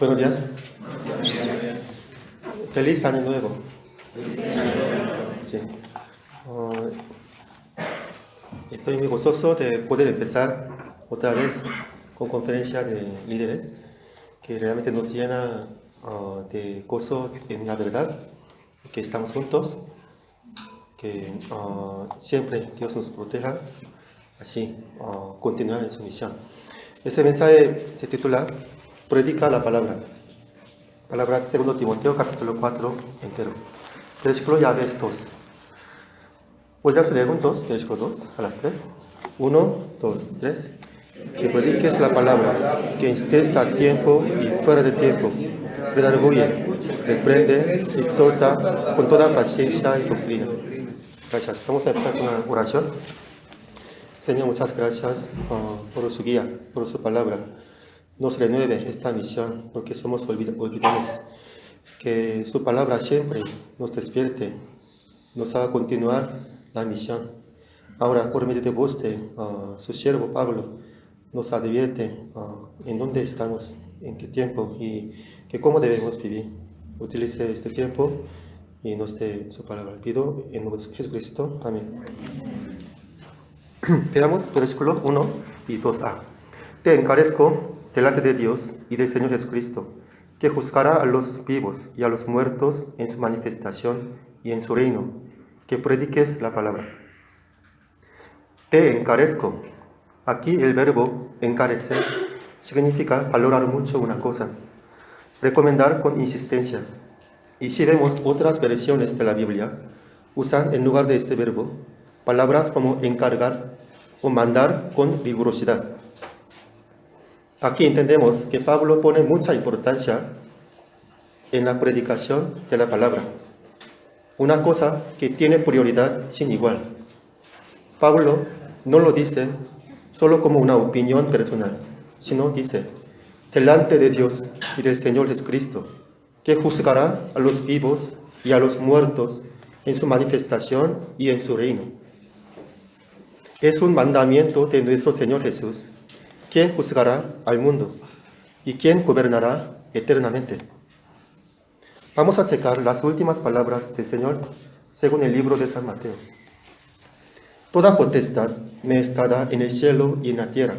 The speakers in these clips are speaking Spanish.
Buenos días. Feliz año nuevo. Sí. Estoy muy gozoso de poder empezar otra vez con conferencia de líderes, que realmente nos llena de gozo en la verdad, que estamos juntos, que siempre Dios nos proteja, así continuar en su misión. Este mensaje se titula Predica la palabra. Palabra 2 Timoteo capítulo 4 entero. Versículo ya ves 2. ¿Podríamos leer juntos? Versículo 2 a las 3. 1, 2, 3. Que prediques la palabra, que estés a tiempo y fuera de tiempo. Redarguye, reprende, exhorta con toda paciencia y doctrina. Gracias. Vamos a empezar con una oración. Señor, muchas gracias por su guía, por su palabra. Nos renueve esta misión porque somos olvidados. Que su palabra siempre nos despierte, nos haga continuar la misión. Ahora, por medio de voz de su siervo Pablo, nos advierte en dónde estamos, en qué tiempo y que cómo debemos vivir. Utilice este tiempo y nos dé su palabra. Pido en nombre de Jesucristo. Amén. Veamos versículo 1 y 2a. Te encarezco delante de Dios y del Señor Jesucristo, que juzgará a los vivos y a los muertos en su manifestación y en su reino, que prediques la palabra. Te encarezco. Aquí el verbo encarecer significa valorar mucho una cosa, recomendar con insistencia. Y si vemos otras versiones de la Biblia, usan en lugar de este verbo palabras como encargar o mandar con rigurosidad. Aquí entendemos que Pablo pone mucha importancia en la predicación de la palabra, una cosa que tiene prioridad sin igual. Pablo no lo dice solo como una opinión personal, sino dice, delante de Dios y del Señor Jesucristo, que juzgará a los vivos y a los muertos en su manifestación y en su reino. Es un mandamiento de nuestro Señor Jesús, quien juzgará al mundo y quien gobernará eternamente. Vamos a checar las últimas palabras del Señor según el libro de San Mateo. Toda potestad me es dada en el cielo y en la tierra.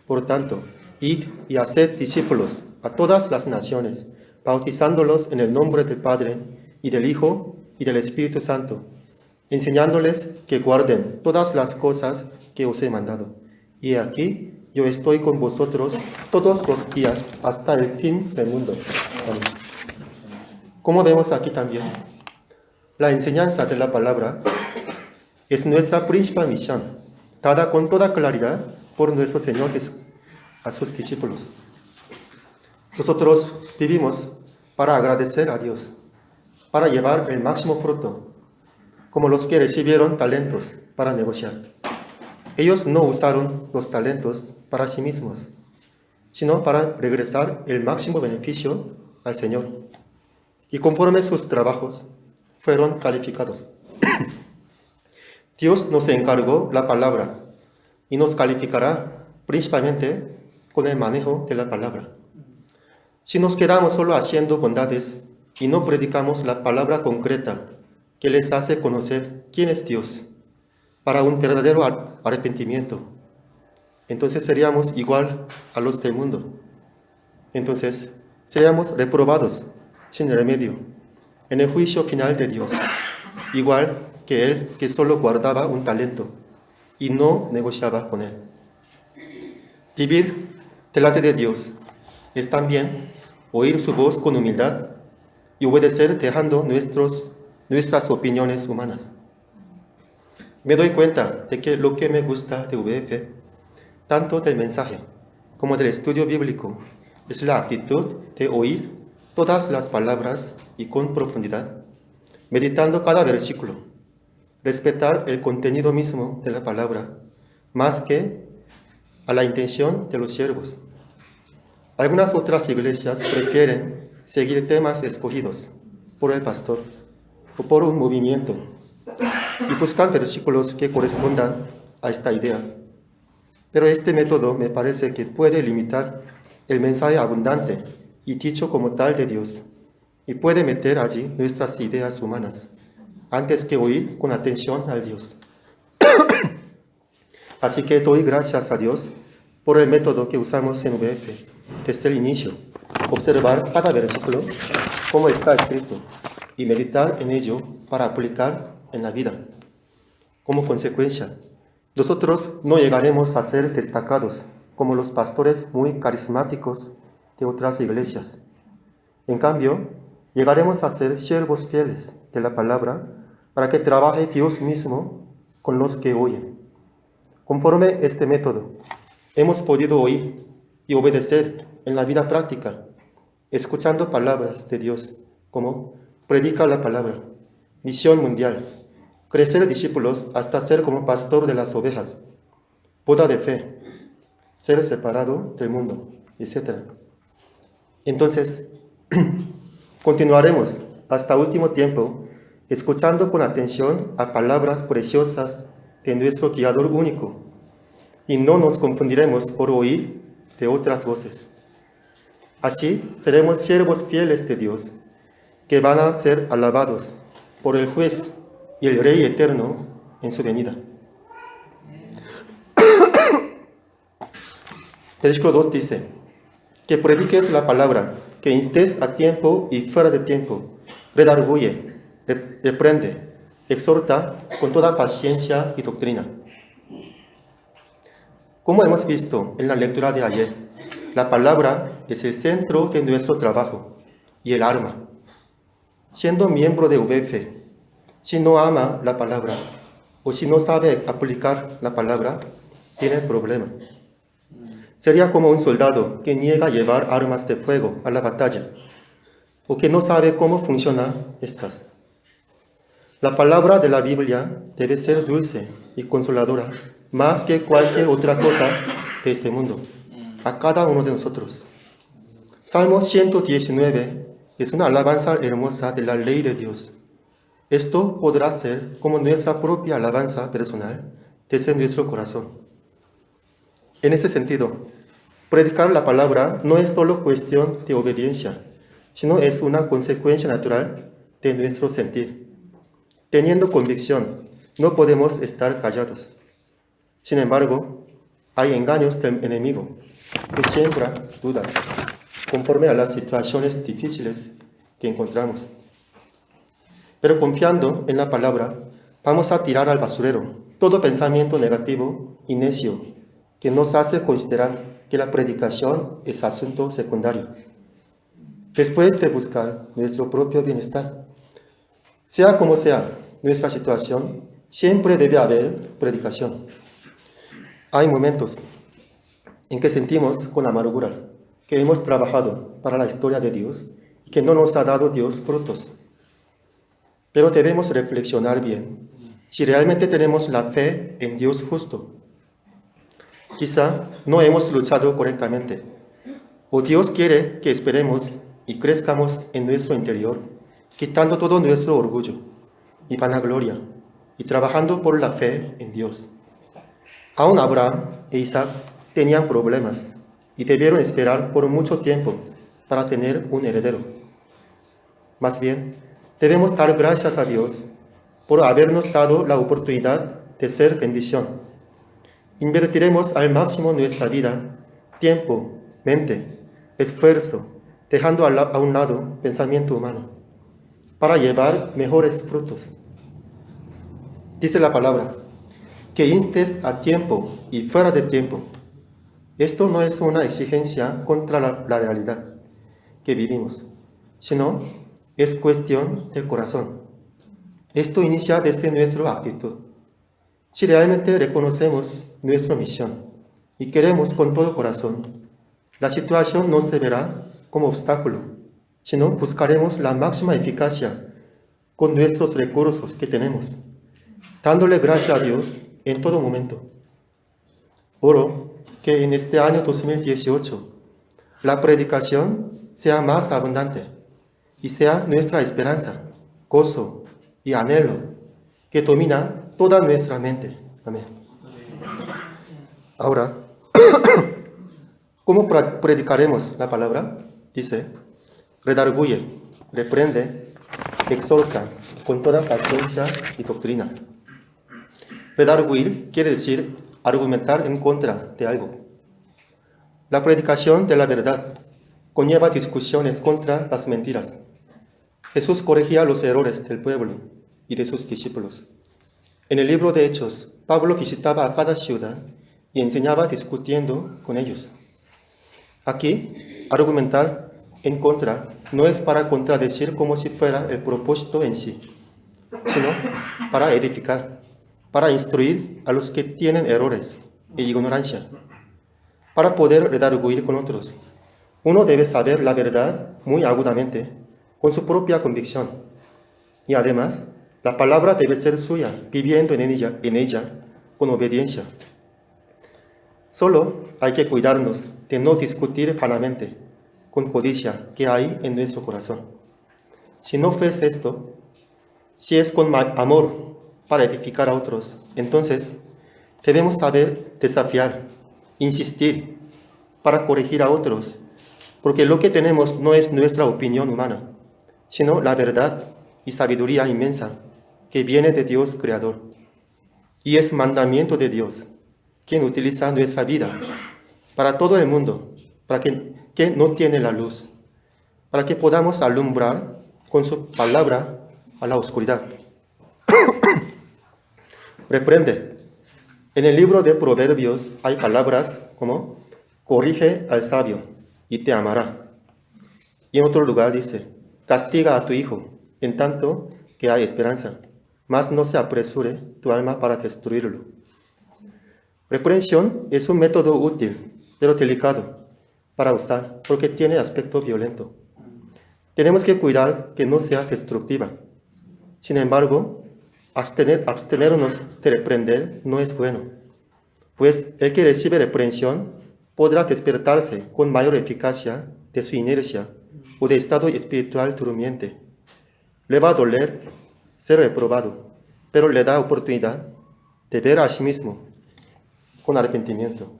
Por tanto, id y haced discípulos a todas las naciones, bautizándolos en el nombre del Padre y del Hijo y del Espíritu Santo, enseñándoles que guarden todas las cosas que os he mandado. Y aquí yo estoy con vosotros todos los días hasta el fin del mundo. Amén. Como vemos aquí también, la enseñanza de la palabra es nuestra principal misión, dada con toda claridad por nuestro Señor Jesús a sus discípulos. Nosotros vivimos para agradecer a Dios, para llevar el máximo fruto, como los que recibieron talentos para negociar. Ellos no usaron los talentos para sí mismos, sino para regresar el máximo beneficio al Señor. Y conforme sus trabajos fueron calificados. Dios nos encargó la palabra y nos calificará principalmente con el manejo de la palabra. Si nos quedamos solo haciendo bondades y no predicamos la palabra concreta que les hace conocer quién es Dios para un verdadero arrepentimiento, entonces seríamos igual a los del mundo. Entonces seríamos reprobados sin remedio en el juicio final de Dios, igual que él que solo guardaba un talento y no negociaba con él. Vivir delante de Dios es también oír su voz con humildad y obedecer dejando nuestras opiniones humanas. Me doy cuenta de que lo que me gusta de VF, tanto del mensaje como del estudio bíblico, es la actitud de oír todas las palabras y con profundidad, meditando cada versículo, respetar el contenido mismo de la palabra, más que a la intención de los siervos. Algunas otras iglesias prefieren seguir temas escogidos por el pastor o por un movimiento y buscan versículos que correspondan a esta idea. Pero este método me parece que puede limitar el mensaje abundante y dicho como tal de Dios, y puede meter allí nuestras ideas humanas, antes que oír con atención al Dios. Así que doy gracias a Dios por el método que usamos en VF desde el inicio, observar cada versículo como está escrito y meditar en ello para aplicar en la vida. Como consecuencia, nosotros no llegaremos a ser destacados como los pastores muy carismáticos de otras iglesias. En cambio, llegaremos a ser siervos fieles de la palabra para que trabaje Dios mismo con los que oyen. Conforme este método, hemos podido oír y obedecer en la vida práctica, escuchando palabras de Dios como predica la palabra, misión mundial, crecer discípulos hasta ser como pastor de las ovejas, boda de fe, ser separado del mundo, etc. Entonces, continuaremos hasta último tiempo escuchando con atención a palabras preciosas de nuestro Guiador único y no nos confundiremos por oír de otras voces. Así seremos siervos fieles de Dios, que van a ser alabados por el juez y el Rey eterno en su venida. Versículo 2 dice, que prediques la palabra, que instes a tiempo y fuera de tiempo, redarguye, reprende, exhorta con toda paciencia y doctrina. Como hemos visto en la lectura de ayer, la palabra es el centro de nuestro trabajo y el arma. Siendo miembro de VF, si no ama la palabra o si no sabe aplicar la palabra, tiene problema. Sería como un soldado que niega llevar armas de fuego a la batalla o que no sabe cómo funcionan estas. La palabra de la Biblia debe ser dulce y consoladora más que cualquier otra cosa de este mundo, a cada uno de nosotros. Salmo 119 es una alabanza hermosa de la ley de Dios. Esto podrá ser como nuestra propia alabanza personal desde nuestro corazón. En ese sentido, predicar la palabra no es solo cuestión de obediencia, sino es una consecuencia natural de nuestro sentir. Teniendo convicción, no podemos estar callados. Sin embargo, hay engaños del enemigo que siembra dudas conforme a las situaciones difíciles que encontramos. Pero confiando en la palabra, vamos a tirar al basurero todo pensamiento negativo y necio que nos hace considerar que la predicación es asunto secundario, después de buscar nuestro propio bienestar. Sea como sea nuestra situación, siempre debe haber predicación. Hay momentos en que sentimos con amargura que hemos trabajado para la historia de Dios y que no nos ha dado Dios frutos. Pero debemos reflexionar bien si realmente tenemos la fe en Dios justo. Quizá no hemos luchado correctamente, o Dios quiere que esperemos y crezcamos en nuestro interior, quitando todo nuestro orgullo y vanagloria y trabajando por la fe en Dios. Aún Abraham e Isaac tenían problemas y debieron esperar por mucho tiempo para tener un heredero. Más bien, debemos dar gracias a Dios por habernos dado la oportunidad de ser bendición. Invertiremos al máximo nuestra vida, tiempo, mente, esfuerzo, dejando a un lado pensamiento humano, para llevar mejores frutos. Dice la palabra, que instes a tiempo y fuera de tiempo. Esto no es una exigencia contra la realidad que vivimos, sino es cuestión del corazón. Esto inicia desde nuestra actitud. Si realmente reconocemos nuestra misión y queremos con todo corazón, la situación no se verá como obstáculo, sino buscaremos la máxima eficacia con nuestros recursos que tenemos, dándole gracias a Dios en todo momento. Oro que en este año 2018 la predicación sea más abundante y sea nuestra esperanza, gozo y anhelo que domina toda nuestra mente. Amén. Ahora, ¿cómo predicaremos la palabra? dice, redarguye, reprende, exhorta con toda paciencia y doctrina. Redarguir quiere decir argumentar en contra de algo. La predicación de la verdad conlleva discusiones contra las mentiras. Jesús corregía los errores del pueblo y de sus discípulos. En el libro de Hechos, Pablo visitaba a cada ciudad y enseñaba discutiendo con ellos. Aquí, argumentar en contra no es para contradecir como si fuera el propósito en sí, sino para edificar, para instruir a los que tienen errores e ignorancia, para poder redarguir con otros. Uno debe saber la verdad muy agudamente, con su propia convicción. Y además, la palabra debe ser suya, viviendo en ella con obediencia. Solo hay que cuidarnos de no discutir vanamente, con codicia que hay en nuestro corazón. Si no fuese esto, si es con amor para edificar a otros, entonces debemos saber desafiar, insistir para corregir a otros, porque lo que tenemos no es nuestra opinión humana, sino la verdad y sabiduría inmensa que viene de Dios Creador. Y es mandamiento de Dios, quien utiliza nuestra vida para todo el mundo, para que no tiene la luz, para que podamos alumbrar con su palabra a la oscuridad. Reprende. En el libro de Proverbios hay palabras como corrige al sabio y te amará. Y en otro lugar dice, castiga a tu hijo en tanto que hay esperanza, mas no se apresure tu alma para destruirlo. Reprensión es un método útil, pero delicado para usar, porque tiene aspecto violento. Tenemos que cuidar que no sea destructiva. Sin embargo, abstenernos de reprender no es bueno, pues el que recibe reprensión podrá despertarse con mayor eficacia de su inercia o de estado espiritual durmiente. Le va a doler ser reprobado, pero le da oportunidad de ver a sí mismo con arrepentimiento.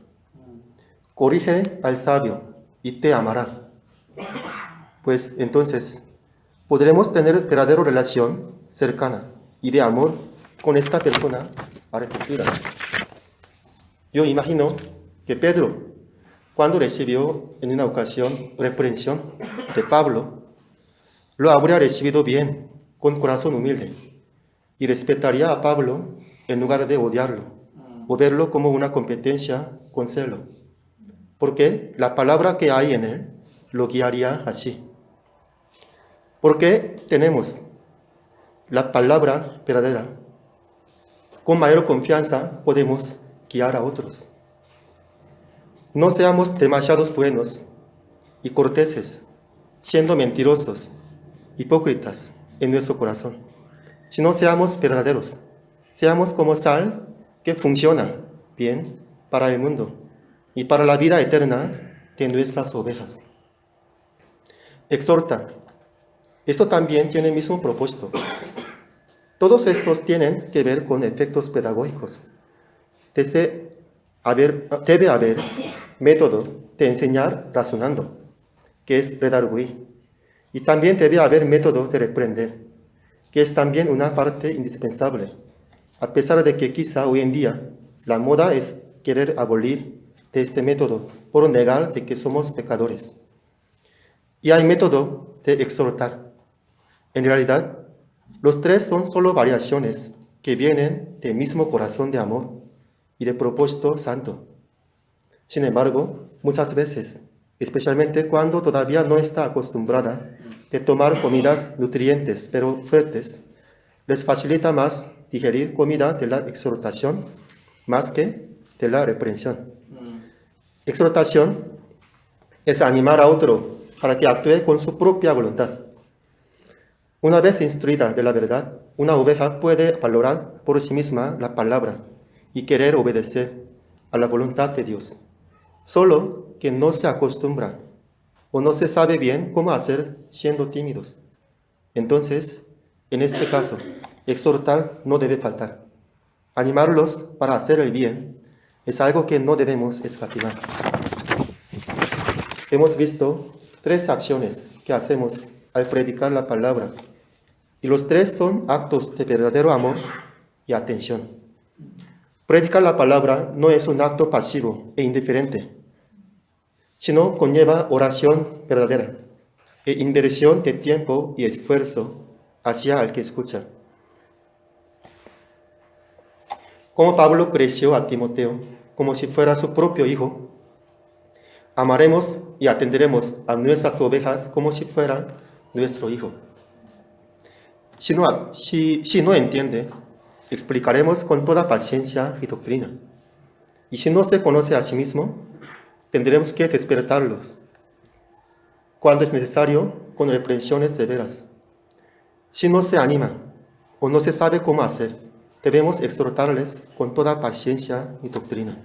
Corrige al sabio y te amará. Pues entonces podremos tener verdadera relación cercana y de amor con esta persona arrepentida. Yo imagino que Pedro, cuando recibió en una ocasión reprensión de Pablo, lo habría recibido bien, con corazón humilde, y respetaría a Pablo en lugar de odiarlo, o verlo como una competencia con celo, porque la palabra que hay en él lo guiaría así. Porque tenemos la palabra verdadera, con mayor confianza podemos guiar a otros. No seamos demasiado buenos y corteses, siendo mentirosos, hipócritas en nuestro corazón, sino seamos verdaderos, seamos como sal que funciona bien para el mundo y para la vida eterna de nuestras ovejas. Exhorta. Esto también tiene el mismo propósito. Todos estos tienen que ver con efectos pedagógicos. Debe haber método de enseñar razonando, que es redarguir. Y también debe haber método de reprender, que es también una parte indispensable, a pesar de que quizá hoy en día la moda es querer abolir de este método por negar de que somos pecadores. Y hay método de exhortar. En realidad, los tres son solo variaciones que vienen del mismo corazón de amor y de propósito santo. Sin embargo, muchas veces, especialmente cuando todavía no está acostumbrada de tomar comidas nutrientes pero fuertes, les facilita más digerir comida de la exhortación más que de la reprensión. Exhortación es animar a otro para que actúe con su propia voluntad. Una vez instruida de la verdad, una oveja puede valorar por sí misma la palabra y querer obedecer a la voluntad de Dios. Solo que no se acostumbra o no se sabe bien cómo hacer siendo tímidos. Entonces, en este caso, exhortar no debe faltar. Animarlos para hacer el bien es algo que no debemos escatimar. Hemos visto tres acciones que hacemos al predicar la palabra, y los tres son actos de verdadero amor y atención. Predicar la palabra no es un acto pasivo e indiferente, sino conlleva oración verdadera e inversión de tiempo y esfuerzo hacia el que escucha. Como Pablo creció a Timoteo como si fuera su propio hijo, amaremos y atenderemos a nuestras ovejas como si fuera nuestro hijo. Si no entiende, explicaremos con toda paciencia y doctrina. Y si no se conoce a sí mismo, tendremos que despertarlos, cuando es necesario, con reprensiones severas. Si no se anima o no se sabe cómo hacer, debemos exhortarles con toda paciencia y doctrina.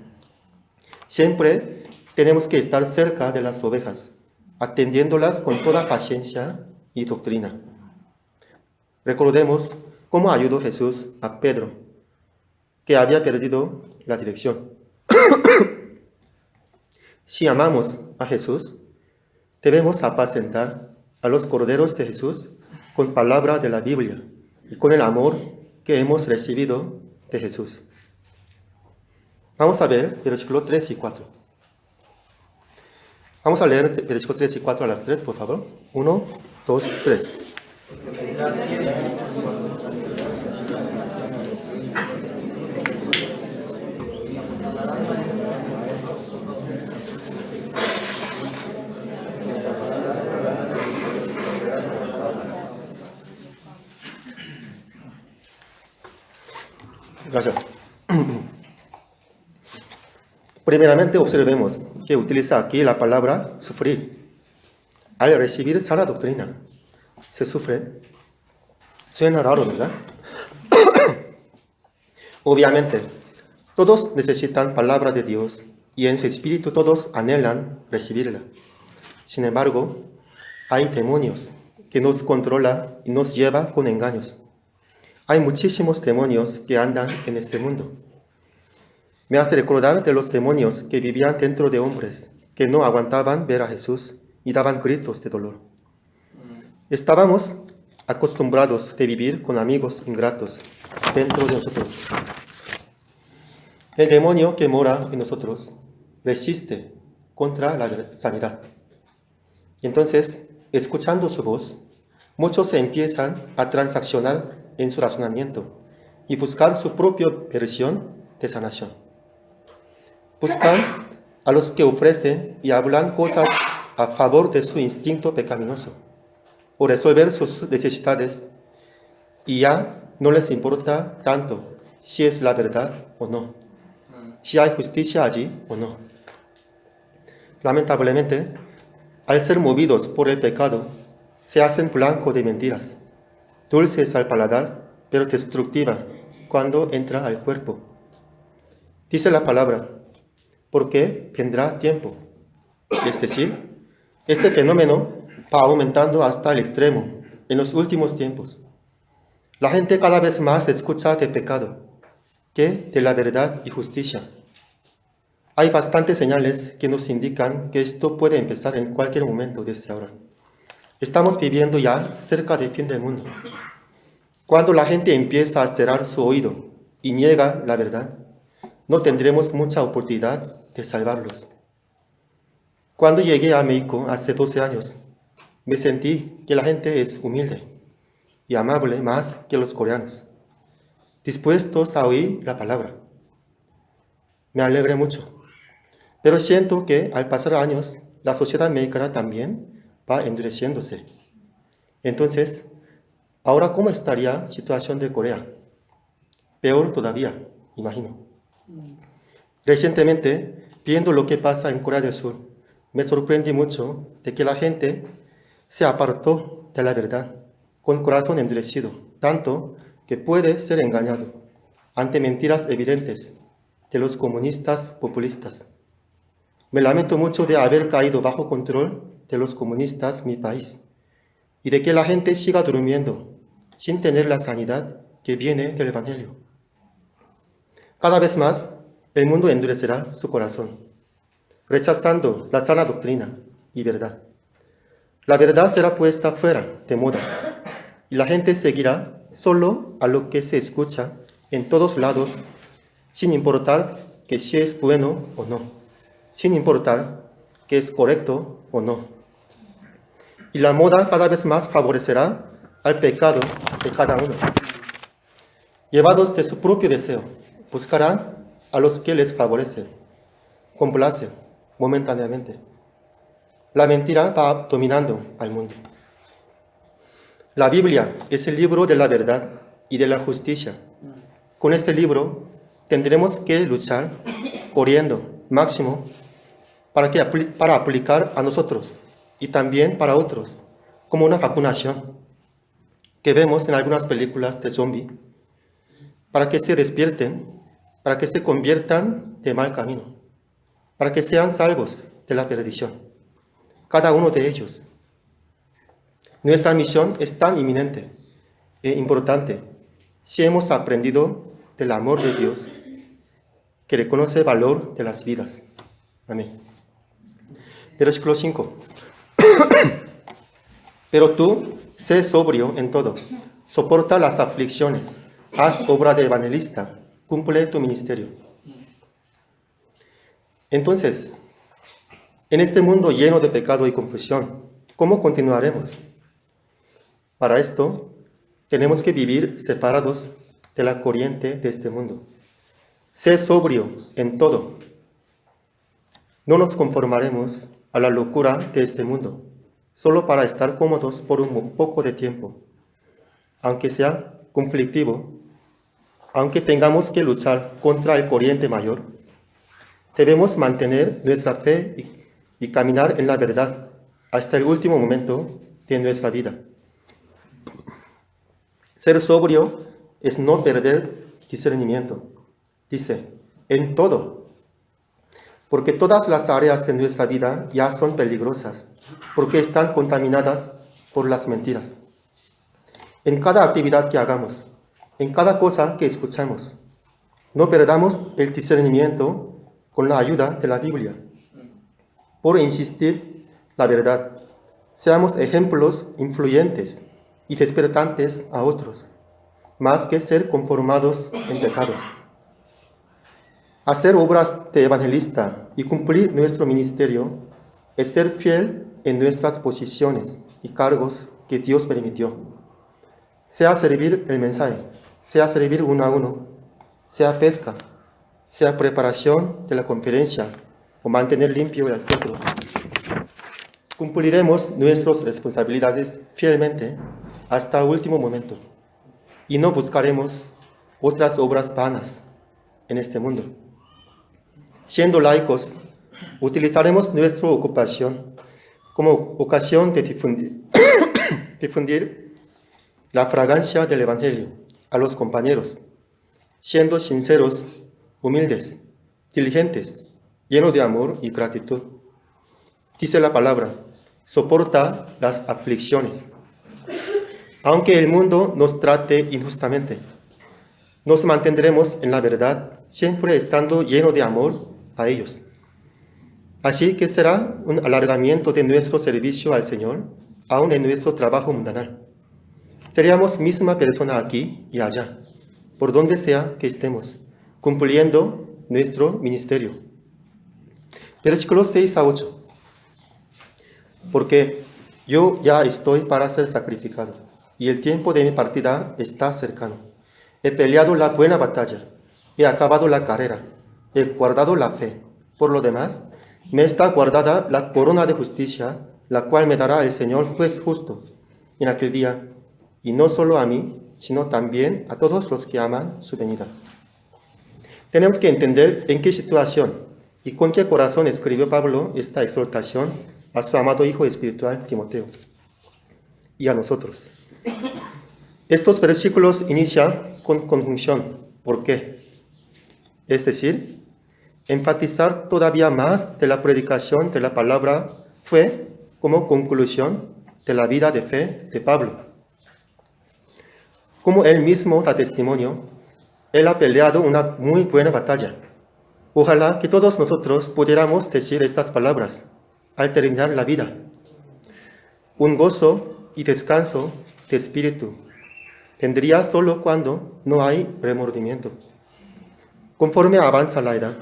Siempre tenemos que estar cerca de las ovejas, atendiéndolas con toda paciencia y doctrina. Recordemos cómo ayudó Jesús a Pedro, que había perdido la dirección. Si amamos a Jesús, debemos apacentar a los corderos de Jesús con palabra de la Biblia y con el amor que hemos recibido de Jesús. Vamos a ver versículos 3 y 4. Vamos a leer versículos 3 y 4 a las 3, por favor. 1, 2, 3. Gracias. Primeramente observemos que utiliza aquí la palabra sufrir. Al recibir sana doctrina, se sufre. Suena raro, ¿verdad? Obviamente, todos necesitan palabra de Dios y en su espíritu todos anhelan recibirla. Sin embargo, hay demonios que nos controlan y nos llevan con engaños. Hay muchísimos demonios que andan en este mundo. Me hace recordar de los demonios que vivían dentro de hombres, que no aguantaban ver a Jesús y daban gritos de dolor. Estábamos acostumbrados de vivir con amigos ingratos dentro de nosotros. El demonio que mora en nosotros resiste contra la sanidad. Entonces, escuchando su voz, muchos se empiezan a transaccionar en su razonamiento y buscar su propia versión de sanación. Buscan a los que ofrecen y hablan cosas a favor de su instinto pecaminoso o resolver sus necesidades, y ya no les importa tanto si es la verdad o no, si hay justicia allí o no. Lamentablemente, al ser movidos por el pecado, se hacen blanco de mentiras, dulces al paladar, pero destructiva cuando entra al cuerpo. Dice la palabra, porque vendrá tiempo. Es decir, este fenómeno va aumentando hasta el extremo en los últimos tiempos. La gente cada vez más escucha de pecado que de la verdad y justicia. Hay bastantes señales que nos indican que esto puede empezar en cualquier momento desde ahora. Estamos viviendo ya cerca del fin del mundo. Cuando la gente empieza a cerrar su oído y niega la verdad, no tendremos mucha oportunidad de salvarlos. Cuando llegué a México hace 12 años, me sentí que la gente es humilde y amable más que los coreanos, dispuestos a oír la palabra. Me alegré mucho, pero siento que al pasar años, la sociedad mexicana también va endureciéndose. Entonces, ahora, ¿cómo estaría la situación de Corea? Peor todavía, imagino. Recientemente, viendo lo que pasa en Corea del Sur, me sorprendí mucho de que la gente se apartó de la verdad, con corazón endurecido, tanto que puede ser engañado ante mentiras evidentes de los comunistas populistas. Me lamento mucho de haber caído bajo control de los comunistas mi país y de que la gente siga durmiendo sin tener la sanidad que viene del Evangelio. Cada vez más, el mundo endurecerá su corazón, rechazando la sana doctrina y verdad. la verdad será puesta fuera de moda y la gente seguirá solo a lo que se escucha en todos lados, sin importar que si es bueno o no, sin importar que es correcto o no. Y la moda cada vez más favorecerá al pecado de cada uno. Llevados de su propio deseo, buscarán a los que les favorecen, complacen momentáneamente. La mentira va dominando al mundo. La Biblia es el libro de la verdad y de la justicia. Con este libro tendremos que luchar corriendo máximo para aplicar a nosotros y también para otros, como una vacunación que vemos en algunas películas de zombie, para que se despierten, para que se conviertan de mal camino, para que sean salvos de la perdición, cada uno de ellos. Nuestra misión es tan inminente e importante si hemos aprendido del amor de Dios, que reconoce el valor de las vidas. Amén. Versículo 5. Pero tú, sé sobrio en todo, soporta las aflicciones, haz obra de evangelista, cumple tu ministerio. Entonces, en este mundo lleno de pecado y confusión, ¿cómo continuaremos? Para esto, tenemos que vivir separados de la corriente de este mundo. Sé sobrio en todo. No nos conformaremos a la locura de este mundo, solo para estar cómodos por un poco de tiempo, aunque sea conflictivo, aunque tengamos que luchar contra el corriente mayor. Debemos mantener nuestra fe y caminar en la verdad hasta el último momento de nuestra vida. Ser sobrio es no perder discernimiento. Dice, en todo. Porque todas las áreas de nuestra vida ya son peligrosas, porque están contaminadas por las mentiras. En cada actividad que hagamos, en cada cosa que escuchamos, no perdamos el discernimiento con la ayuda de la Biblia. Por insistir la verdad, seamos ejemplos influyentes y despertantes a otros, más que ser conformados en pecado. Hacer obras de evangelista y cumplir nuestro ministerio es ser fiel en nuestras posiciones y cargos que Dios permitió. Sea servir el mensaje, sea servir uno a uno, sea pesca, sea preparación de la conferencia o mantener limpio el centro. Cumpliremos nuestras responsabilidades fielmente hasta el último momento y no buscaremos otras obras vanas en este mundo. Siendo laicos, utilizaremos nuestra ocupación como ocasión de difundir la fragancia del Evangelio a los compañeros, siendo sinceros, humildes, diligentes, llenos de amor y gratitud. Dice la palabra, soporta las aflicciones. Aunque el mundo nos trate injustamente, nos mantendremos en la verdad, siempre estando lleno de amor a ellos. Así que será un alargamiento de nuestro servicio al Señor, aún en nuestro trabajo mundanal. Seríamos misma persona aquí y allá, por donde sea que estemos, cumpliendo nuestro ministerio. Versículos 6 a 8. Porque yo ya estoy para ser sacrificado, y el tiempo de mi partida está cercano. He peleado la buena batalla, he acabado la carrera, he guardado la fe. Por lo demás, me está guardada la corona de justicia, la cual me dará el Señor juez justo en aquel día, y no solo a mí, sino también a todos los que aman su venida. Tenemos que entender en qué situación y con qué corazón escribió Pablo esta exhortación a su amado hijo espiritual Timoteo y a nosotros. Estos versículos inician con conjunción. ¿Por qué? Es decir, enfatizar todavía más de la predicación de la palabra fue como conclusión de la vida de fe de Pablo. Como él mismo da testimonio, él ha peleado una muy buena batalla. Ojalá que todos nosotros pudiéramos decir estas palabras al terminar la vida. un gozo y descanso de espíritu. Vendría solo cuando no hay remordimiento. Conforme avanza la edad,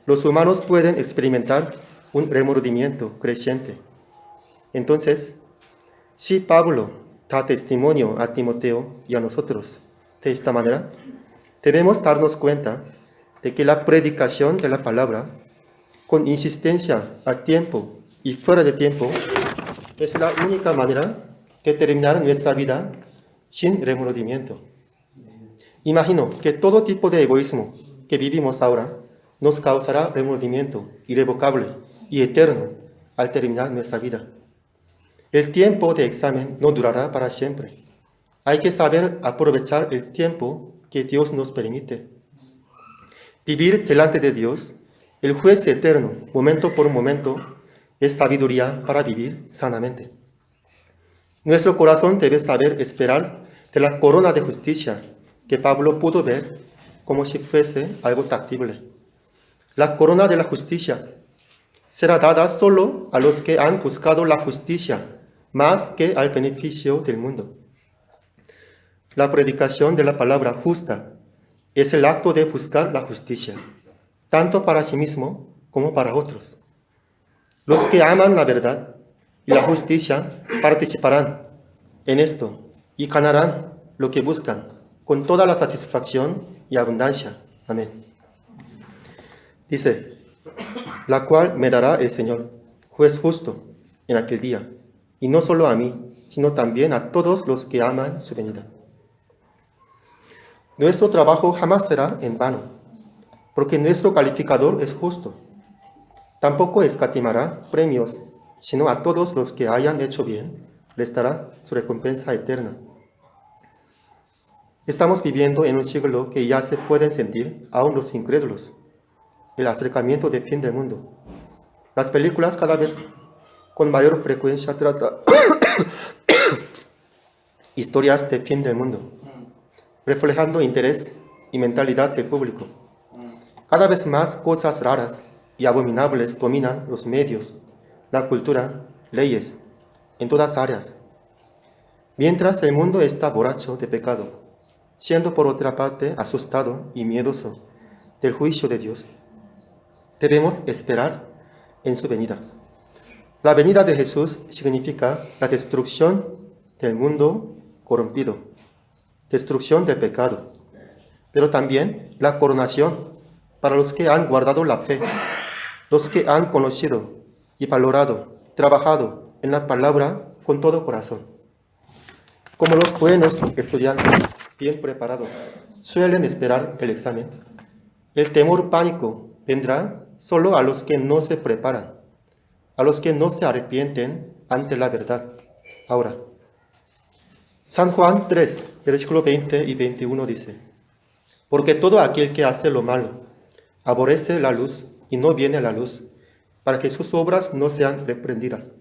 los humanos pueden experimentar un remordimiento creciente. Entonces, si Pablo da testimonio a Timoteo y a nosotros de esta manera, debemos darnos cuenta de que la predicación de la palabra, con insistencia a tiempo y fuera de tiempo, es la única manera de terminar nuestra vida sin remordimiento. Imagino que todo tipo de egoísmo que vivimos ahora nos causará remordimiento irrevocable y eterno al terminar nuestra vida. El tiempo de examen no durará para siempre. Hay que saber aprovechar el tiempo que Dios nos permite. Vivir delante de Dios, el juez eterno, momento por momento, es sabiduría para vivir sanamente. Nuestro corazón debe saber esperar de la corona de justicia que Pablo pudo ver como si fuese algo tactible. La corona de la justicia será dada solo a los que han buscado la justicia más que al beneficio del mundo. La predicación de la palabra justa es el acto de buscar la justicia, tanto para sí mismo como para otros. Los que aman la verdad y la justicia participarán en esto y ganarán lo que buscan con toda la satisfacción y abundancia. Amén. Dice, la cual me dará el Señor, juez justo, en aquel día, y no solo a mí, sino también a todos los que aman su venida. Nuestro trabajo jamás será en vano, porque nuestro calificador es justo. Tampoco escatimará premios, sino a todos los que hayan hecho bien, les dará su recompensa eterna. Estamos viviendo en un siglo que ya se pueden sentir aún los incrédulos, el acercamiento del fin del mundo. Las películas cada vez con mayor frecuencia tratan historias del fin del mundo, reflejando interés y mentalidad del público. Cada vez más cosas raras y abominables dominan los medios, la cultura, leyes, en todas áreas. Mientras el mundo está borracho de pecado, siendo por otra parte asustado y miedoso del juicio de Dios, debemos esperar en su venida. La venida de Jesús significa la destrucción del mundo corrompido, destrucción del pecado, pero también la coronación para los que han guardado la fe, los que han conocido y valorado, trabajado en la palabra con todo corazón. Como los buenos estudiantes bien preparados suelen esperar el examen, el temor pánico vendrá solo a los que no se preparan, a los que no se arrepienten ante la verdad. Ahora, San Juan 3, versículo 20 y 21 dice, porque todo aquel que hace lo malo aborrece la luz y no viene a la luz, para que sus obras no sean reprendidas.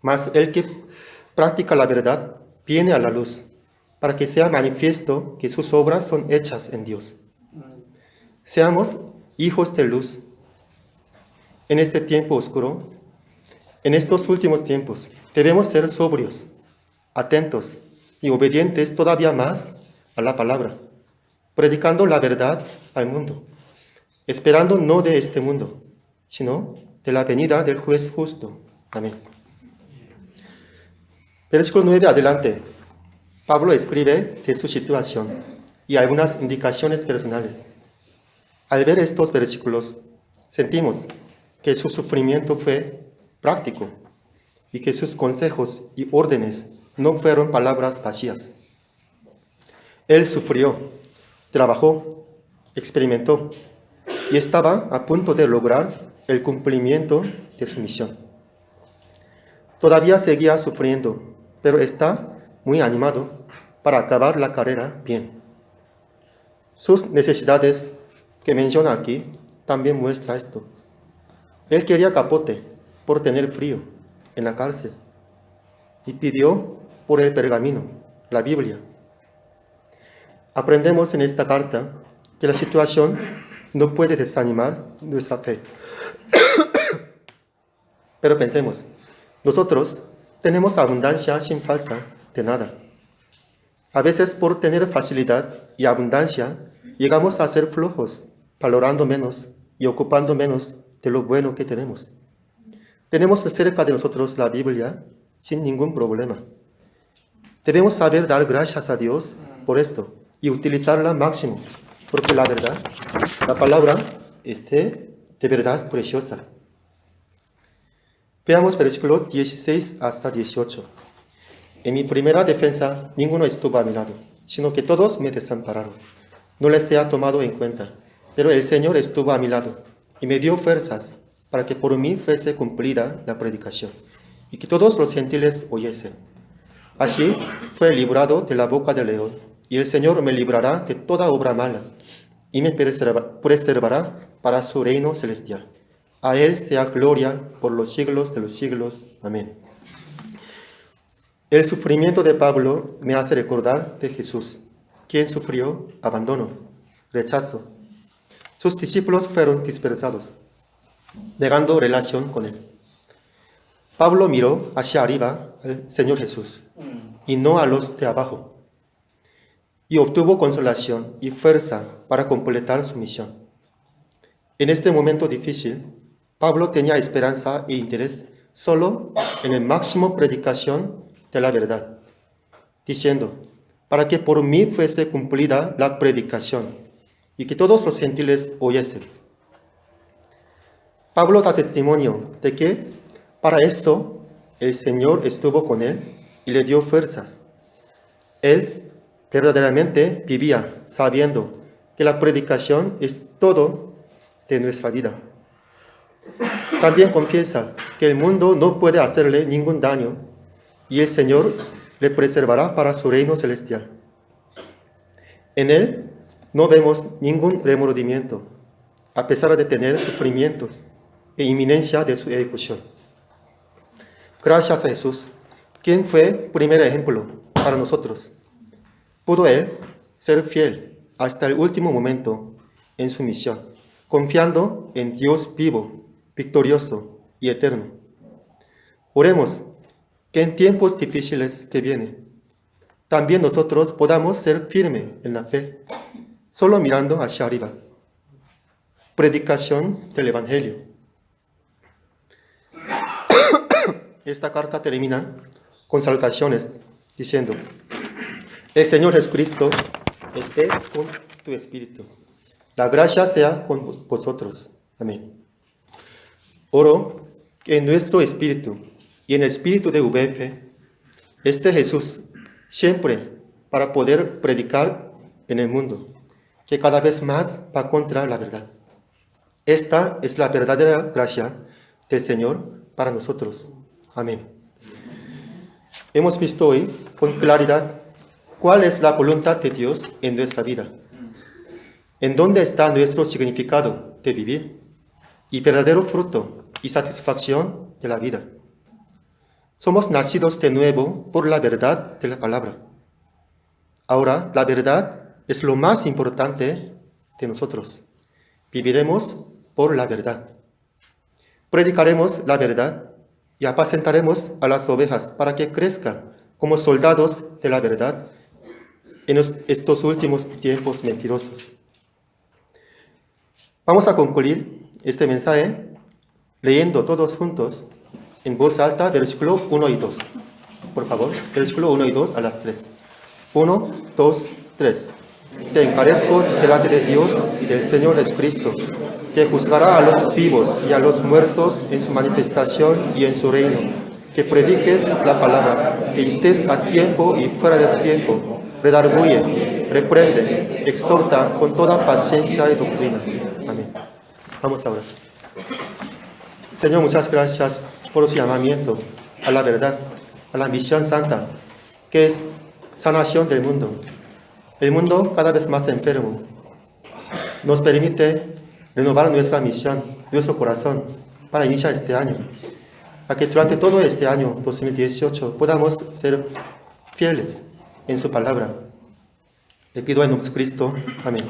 Mas el que practica la verdad viene a la luz, para que sea manifiesto que sus obras son hechas en Dios. Seamos hijos de luz. En este tiempo oscuro, en estos últimos tiempos, debemos ser sobrios, atentos y obedientes todavía más a la palabra, predicando la verdad al mundo, esperando no de este mundo, sino de la venida del juez justo. Amén. Versículo 9 adelante. Pablo escribe de su situación y algunas indicaciones personales. Al ver estos versículos, sentimos que su sufrimiento fue práctico y que sus consejos y órdenes no fueron palabras vacías. Él sufrió, trabajó, experimentó y estaba a punto de lograr el cumplimiento de su misión. Todavía seguía sufriendo, pero está muy animado para acabar la carrera bien. Sus necesidades que menciona aquí también muestra esto. Él quería capote por tener frío en la cárcel y pidió por el pergamino, la Biblia. Aprendemos en esta carta que la situación no puede desanimar nuestra fe. Pero pensemos, nosotros tenemos abundancia sin falta de nada. A veces por tener facilidad y abundancia, llegamos a ser flojos, valorando menos y ocupando menos de lo bueno que tenemos. Tenemos cerca de nosotros la Biblia sin ningún problema. Debemos saber dar gracias a Dios por esto y utilizarla al máximo, porque la verdad, la palabra es de verdad preciosa. Veamos versículo 16 hasta 18. En mi primera defensa, ninguno estuvo a mi lado, sino que todos me desampararon. No les he tomado en cuenta, pero el Señor estuvo a mi lado y me dio fuerzas para que por mí fuese cumplida la predicación y que todos los gentiles oyesen. Así fue librado de la boca del león, y el Señor me librará de toda obra mala y me preservará para su reino celestial. A Él sea gloria por los siglos de los siglos. Amén. El sufrimiento de Pablo me hace recordar de Jesús, quien sufrió abandono, rechazo. Sus discípulos fueron dispersados, negando relación con Él. Pablo miró hacia arriba al Señor Jesús y no a los de abajo, y obtuvo consolación y fuerza para completar su misión. En este momento difícil, Pablo tenía esperanza e interés solo en el máximo predicación de la verdad, diciendo, para que por mí fuese cumplida la predicación y que todos los gentiles oyesen. Pablo da testimonio de que para esto el Señor estuvo con él y le dio fuerzas. Él verdaderamente vivía sabiendo que la predicación es todo de nuestra vida. También confiesa que el mundo no puede hacerle ningún daño y el Señor le preservará para su reino celestial. En él no vemos ningún remordimiento, a pesar de tener sufrimientos e inminencia de su ejecución. Gracias a Jesús, quien fue primer ejemplo para nosotros, pudo él ser fiel hasta el último momento en su misión, confiando en Dios vivo, victorioso y eterno. Oremos que en tiempos difíciles que vienen, también nosotros podamos ser firmes en la fe, solo mirando hacia arriba. Predicación del Evangelio. Esta carta termina con salutaciones, diciendo, el Señor Jesucristo esté con tu espíritu. La gracia sea con vosotros. Amén. Oro que en nuestro espíritu y en el espíritu de VF esté Jesús siempre para poder predicar en el mundo, que cada vez más va contra la verdad. Esta es la verdadera gracia del Señor para nosotros. Amén. Hemos visto hoy con claridad cuál es la voluntad de Dios en nuestra vida, en dónde está nuestro significado de vivir y verdadero fruto y satisfacción de la vida. Somos nacidos de nuevo por la verdad de la palabra. Ahora, la verdad es lo más importante de nosotros. Viviremos por la verdad. Predicaremos la verdad y apacentaremos a las ovejas para que crezcan como soldados de la verdad en estos últimos tiempos mentirosos. Vamos a concluir este mensaje leyendo todos juntos en voz alta versículo 1 y 2. Por favor, versículo 1 y 2 a las 3. 1, 2, 3. Te encarezco delante de Dios y del Señor Jesucristo, que juzgará a los vivos y a los muertos en su manifestación y en su reino, que prediques la palabra, que estés a tiempo y fuera de tiempo, redarguye, reprende, exhorta con toda paciencia y doctrina. Amén. Vamos ahora. Señor, muchas gracias por su llamamiento a la verdad, a la misión santa, que es sanación del mundo. El mundo cada vez más enfermo. Nos permite renovar nuestra misión, nuestro corazón, para iniciar este año. Para que durante todo este año 2018 podamos ser fieles en su palabra. Le pido en nombre de Cristo. Amén.